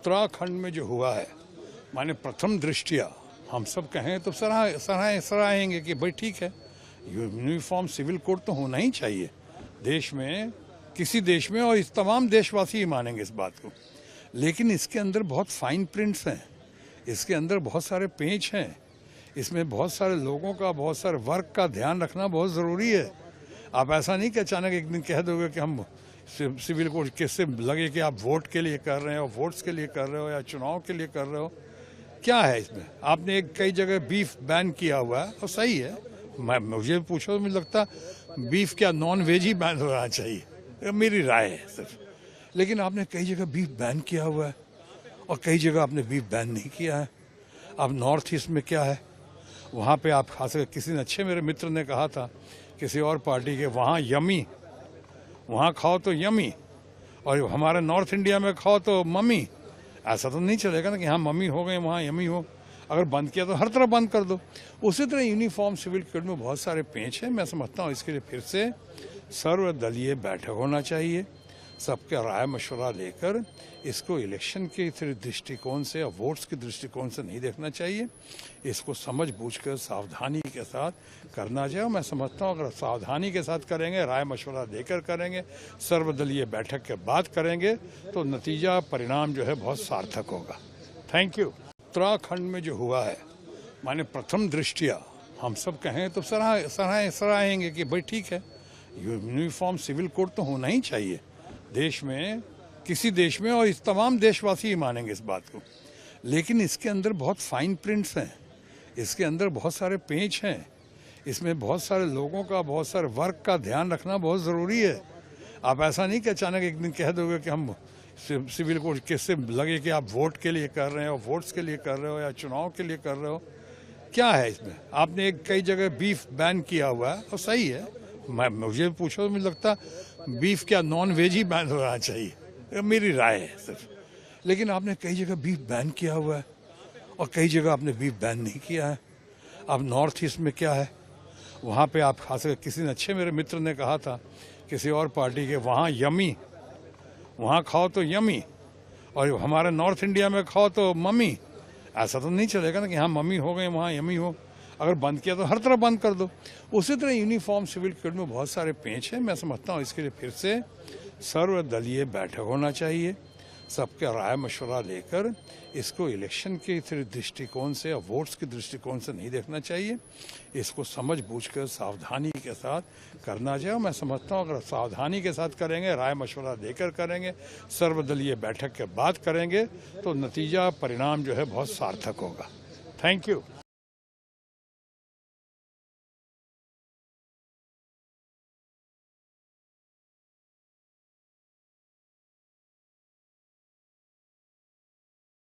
उत्तराखंड में जो हुआ है, माने प्रथम दृष्टिया हम सब कहें तो सराहेंगे कि भाई ठीक है, यूनिफॉर्म सिविल कोड तो होना ही चाहिए देश में, किसी देश में, और इस तमाम देशवासी ही मानेंगे इस बात को। लेकिन इसके अंदर बहुत फाइन प्रिंट्स हैं, इसके अंदर बहुत सारे पेच हैं, इसमें बहुत सारे लोगों का, बहुत सारे वर्क का ध्यान रखना बहुत ज़रूरी है। आप ऐसा नहीं कि अचानक एक दिन कह दोगे कि हम सिविल कोड, किससे लगे कि आप वोट के लिए कर रहे हो, वोट्स के लिए कर रहे हो या चुनाव के लिए कर रहे हो। क्या है इसमें? आपने कई जगह बीफ बैन किया हुआ है और सही है, मुझे पूछो तो मुझे लगता बीफ क्या नॉन वेज ही बैन होना चाहिए, मेरी राय है सिर्फ। लेकिन आपने कई जगह बीफ बैन किया हुआ है और कई जगह आपने बीफ बैन नहीं किया है। अब नॉर्थ ईस्ट में क्या है, वहाँ पे आप खा सकते। किसी ने, अच्छे मेरे मित्र ने कहा था किसी और पार्टी के, वहाँ यमी, वहाँ खाओ तो यमी, और हमारे नॉर्थ इंडिया में खाओ तो मम्मी। ऐसा तो नहीं चलेगा ना कि हाँ मम्मी हो गए वहाँ यमी हो। अगर बंद किया तो हर तरफ बंद कर दो। उसी तरह यूनिफॉर्म सिविल कोड में बहुत सारे पेच हैं। मैं समझता हूँ इसके लिए फिर से सर्वदलीय बैठक होना चाहिए, सबका राय मशवरा लेकर इसको इलेक्शन के दृष्टिकोण से या वोट्स के दृष्टिकोण से नहीं देखना चाहिए। इसको समझ बूझकर सावधानी के साथ करना चाहिए। मैं समझता हूँ अगर सावधानी के साथ करेंगे, राय मशवरा देकर करेंगे, सर्वदलीय बैठक के बाद करेंगे तो नतीजा, परिणाम जो है बहुत सार्थक होगा। Thank you. उत्तराखंड में जो हुआ है, माने प्रथम दृष्टिया हम सब कहें तो सराहेंगे कि भाई ठीक है, यूनिफॉर्म सिविल कोड तो होना ही चाहिए देश में, किसी देश में, और इस तमाम देशवासी ही मानेंगे इस बात को। लेकिन इसके अंदर बहुत फाइन प्रिंट्स हैं, इसके अंदर बहुत सारे पेच हैं, इसमें बहुत सारे लोगों का, बहुत सारे वर्क का ध्यान रखना बहुत ज़रूरी है। आप ऐसा नहीं कि अचानक एक दिन कह दोगे कि हम सिविल कोड, किससे लगे कि आप वोट के लिए कर रहे हो, वोट्स के लिए कर रहे हो या चुनाव के लिए कर रहे हो। क्या है इसमें? आपने कई जगह बीफ बैन किया हुआ है और सही है, मुझे पूछो तो मुझे लगता बीफ क्या नॉन वेज ही बैन होना चाहिए, मेरी राय है सिर्फ। लेकिन आपने कई जगह बीफ बैन किया हुआ है और कई जगह आपने बीफ बैन नहीं किया है। अब नॉर्थ ईस्ट में क्या है, वहाँ पे आप खा सकते। किसी ने, अच्छे मेरे मित्र ने कहा था किसी और पार्टी के, वहाँ यमी, वहाँ खाओ तो यमी, और हमारे नॉर्थ इंडिया में खाओ तो मम्मी। ऐसा तो नहीं चलेगा ना कि हाँ मम्मी हो गए वहाँ यमी हो। अगर बंद किया तो हर तरफ बंद कर दो। उसी तरह यूनिफॉर्म सिविल कोड में बहुत सारे पेच हैं। मैं समझता हूँ इसके लिए फिर से सर्वदलीय बैठक होना चाहिए, सबका राय मशवरा लेकर इसको इलेक्शन के दृष्टिकोण से या वोट्स के दृष्टिकोण से नहीं देखना चाहिए। इसको समझ बूझकर सावधानी के साथ करना चाहिए। मैं समझता हूँ अगर सावधानी के साथ करेंगे, राय मशवरा देकर करेंगे, सर्वदलीय बैठक के बाद करेंगे तो नतीजा, परिणाम जो है बहुत सार्थक होगा। Thank you.